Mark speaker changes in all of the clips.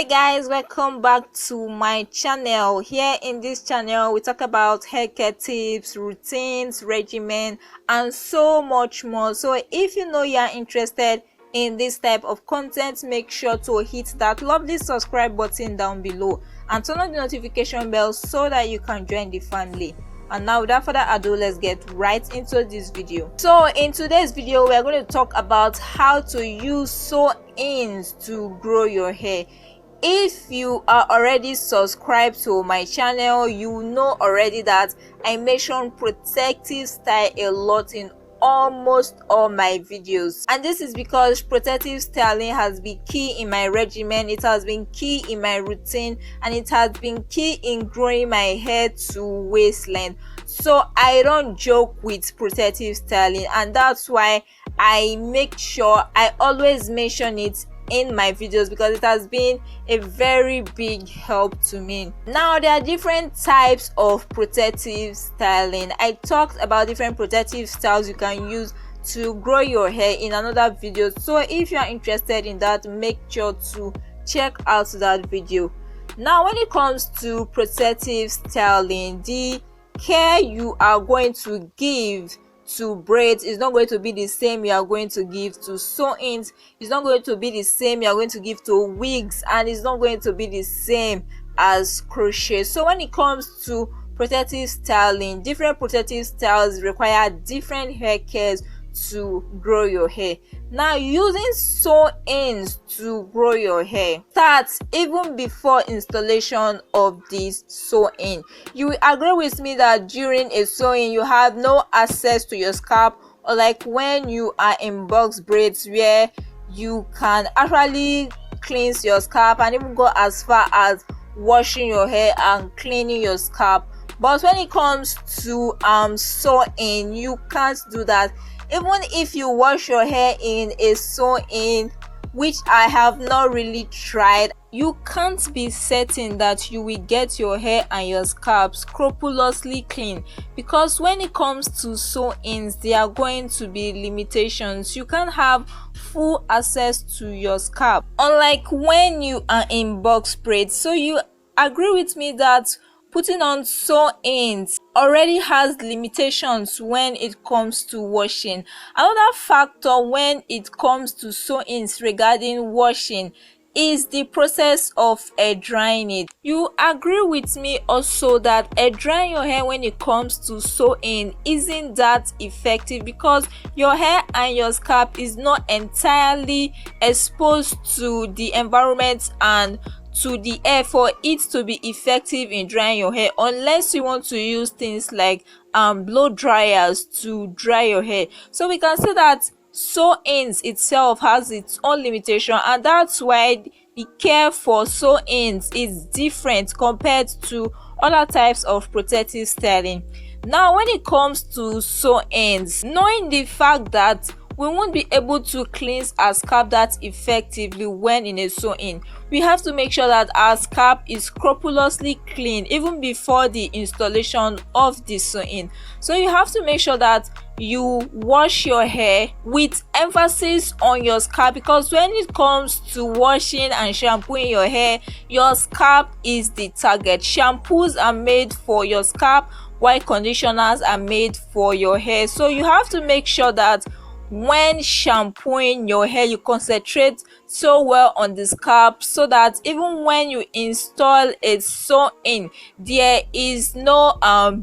Speaker 1: Hey guys, welcome back to my channel. Here in this channel we talk about hair care tips, routines, regimen, and so much more. So if you know you are interested in this type of content, make sure to hit that lovely subscribe button down below and turn on the notification bell so that you can join the family. And now without further ado, let's get right into this video. So in today's video we are going to talk about how to use sew-ins to grow your hair. If you are already subscribed to my channel, you know already that I mention protective style a lot in almost all my videos, and this is because protective styling has been key in my regimen, it has been key in my routine, and it has been key in growing my hair to waist length. So I don't joke with protective styling, and that's why I make sure I always mention it in my videos because it has been a very big help to me. Now there are different types of protective styling. I talked about different protective styles you can use to grow your hair in another video, so if you are interested in that, make sure to check out that video. Now when it comes to protective styling, the care you are going to give to braids is not going to be the same you are going to give to sew-ins, it's not going to be the same you are going to give to wigs, and it's not going to be the same as crochet. So when it comes to protective styling, different protective styles require different hair cares to grow your hair. Now using sew-ins to grow your hair starts even before installation of this sew-in. You will agree with me that during a sew-in you have no access to your scalp, or like when you are in box braids where you can actually cleanse your scalp and even go as far as washing your hair and cleaning your scalp. But when it comes to sew-in, you can't do that. Even if you wash your hair in a sew-in, which I have not really tried, you can't be certain that you will get your hair and your scalp scrupulously clean, because when it comes to sew-ins there are going to be limitations. You can't have full access to your scalp unlike when you are in box braids. So you agree with me that putting on sew-ins already has limitations when it comes to washing. Another factor when it comes to sew-ins regarding washing is the process of air drying it. You agree with me also that air drying your hair when it comes to sew-in isn't that effective, because your hair and your scalp is not entirely exposed to the environment and to the air for it to be effective in drying your hair, unless you want to use things like blow dryers to dry your hair. So we can say that sew-ins itself has its own limitation, and that's why the care for sew-ins is different compared to other types of protective styling. Now when it comes to sew-ins, knowing the fact that we won't be able to cleanse our scalp that effectively when in a sew-in, we have to make sure that our scalp is scrupulously clean even before the installation of the sew-in. So you have to make sure that you wash your hair with emphasis on your scalp, because when it comes to washing and shampooing your hair, your scalp is the target. Shampoos are made for your scalp while conditioners are made for your hair. So you have to make sure that when shampooing your hair you concentrate so well on the scalp, so that even when you install a sew-in there is no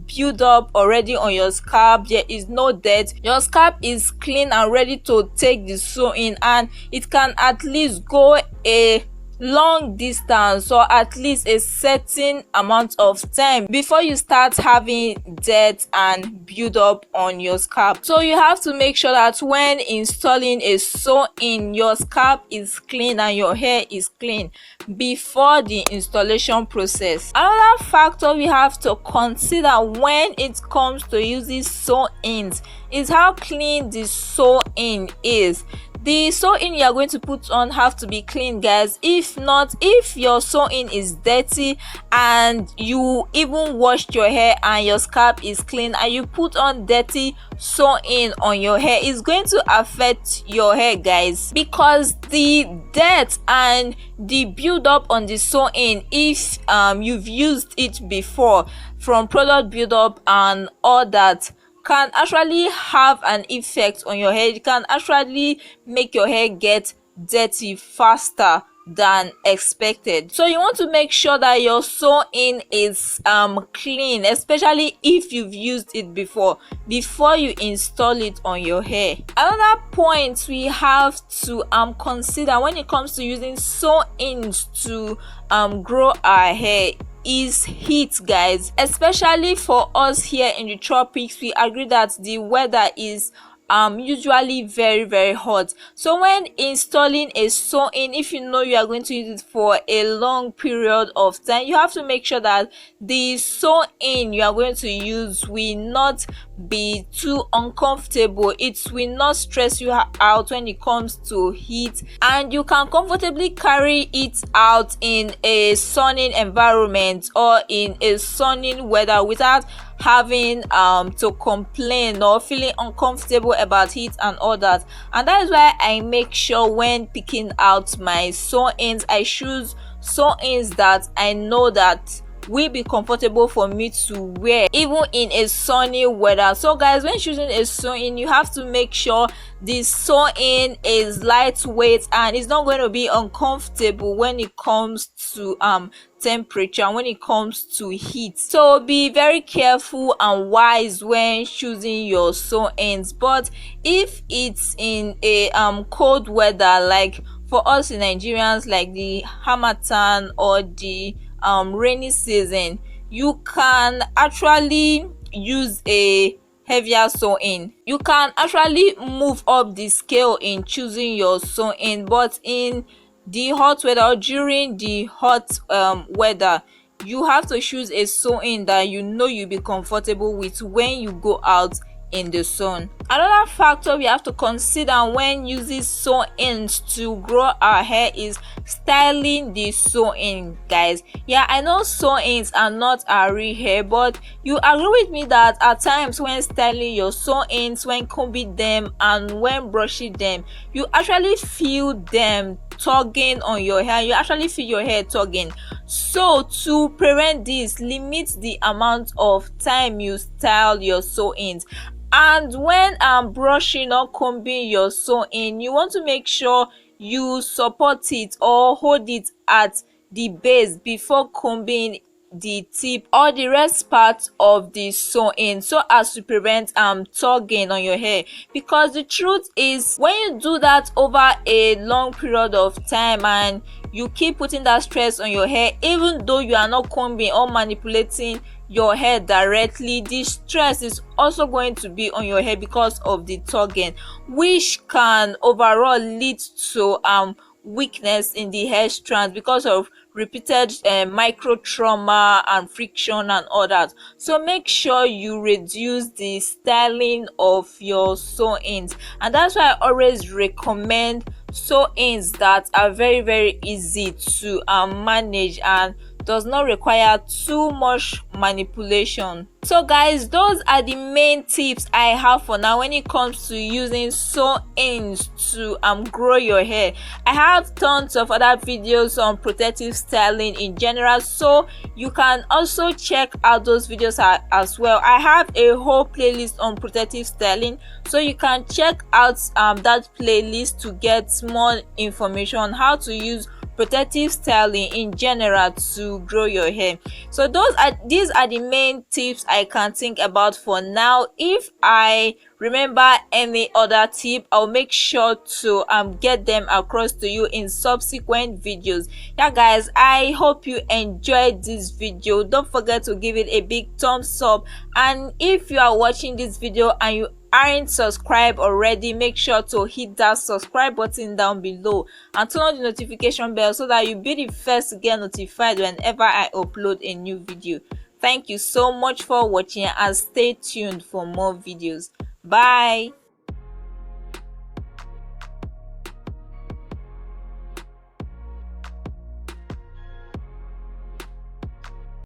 Speaker 1: build up already on your scalp, there is no dirt, your scalp is clean and ready to take the sew-in, and it can at least go a long distance or at least a certain amount of time before you start having dirt and build up on your scalp. So you have to make sure that when installing a sew-in your scalp is clean and your hair is clean before the installation process. Another factor we have to consider when it comes to using sew-ins is how clean the sew-in is. The sew-in you are going to put on have to be clean, guys. If not, if your sew-in is dirty and you even washed your hair and your scalp is clean and you put on dirty sew-in on your hair, it's going to affect your hair, guys, because the dirt and the build-up on the sew-in, if you've used it before from product build-up and all that, can actually have an effect on your hair. It can actually make your hair get dirty faster than expected. So you want to make sure that your sew-in is clean, especially if you've used it before you install it on your hair. Another point we have to consider when it comes to using sew-ins to grow our hair is heat, guys. Especially for us here in the tropics, we agree that the weather is usually very hot. So when installing a sew-in, if you know you are going to use it for a long period of time, you have to make sure that the sew-in you are going to use will not be too uncomfortable. It will not stress you out when it comes to heat, and you can comfortably carry it out in a sunny environment or in a sunny weather without having to complain or feeling uncomfortable about heat and all that. And that is why I make sure when picking out my sew-ins, I choose sew-ins that I know that will be comfortable for me to wear even in a sunny weather. So guys, when choosing a sew-in, you have to make sure the sew-in is lightweight and it's not going to be uncomfortable when it comes to temperature and when it comes to heat. So be very careful and wise when choosing your sew-ins. But if it's in a cold weather, like for us in Nigerians, like the Harmattan or the rainy season, you can actually use a heavier sew-in. You can actually move up the scale in choosing your sew-in, but in the hot weather or during the hot weather, you have to choose a sew-in that you know you'll be comfortable with when you go out in the sun. Another factor we have to consider when using sew-ins to grow our hair is styling the sew-in, guys. Yeah, I know sew-ins are not our real hair, but you agree with me that at times when styling your sew-ins, when combing them and when brushing them, you actually feel them tugging on your hair. You actually feel your hair tugging. So to prevent this, limit the amount of time you style your sew-ins. And when brushing or combing your sew-in, you want to make sure you support it or hold it at the base before combing the tip or the rest part of the sew-in, so as to prevent tugging on your hair. Because the truth is, when you do that over a long period of time and you keep putting that stress on your hair, even though you are not combing or manipulating your hair directly, the stress is also going to be on your hair because of the tugging, which can overall lead to weakness in the hair strands because of repeated micro trauma and friction and all that. So make sure you reduce the styling of your sew-ins, and that's why I always recommend sew-ins that are very easy to manage and does not require too much manipulation. So guys, those are the main tips I have for now when it comes to using sew-ins to grow your hair. I have tons of other videos on protective styling in general, so you can also check out those videos as well. I have a whole playlist on protective styling, so you can check out that playlist to get more information on how to use protective styling in general to grow your hair. So these are the main tips I can think about for now. If I remember any other tip, I'll make sure to get them across to you in subsequent videos. Yeah guys, I hope you enjoyed this video. Don't forget to give it a big thumbs up, and if you are watching this video and you aren't subscribed already, make sure to hit that subscribe button down below and turn on the notification bell so that you'll be the first to get notified whenever I upload a new video. Thank you so much for watching and stay tuned for more videos. Bye.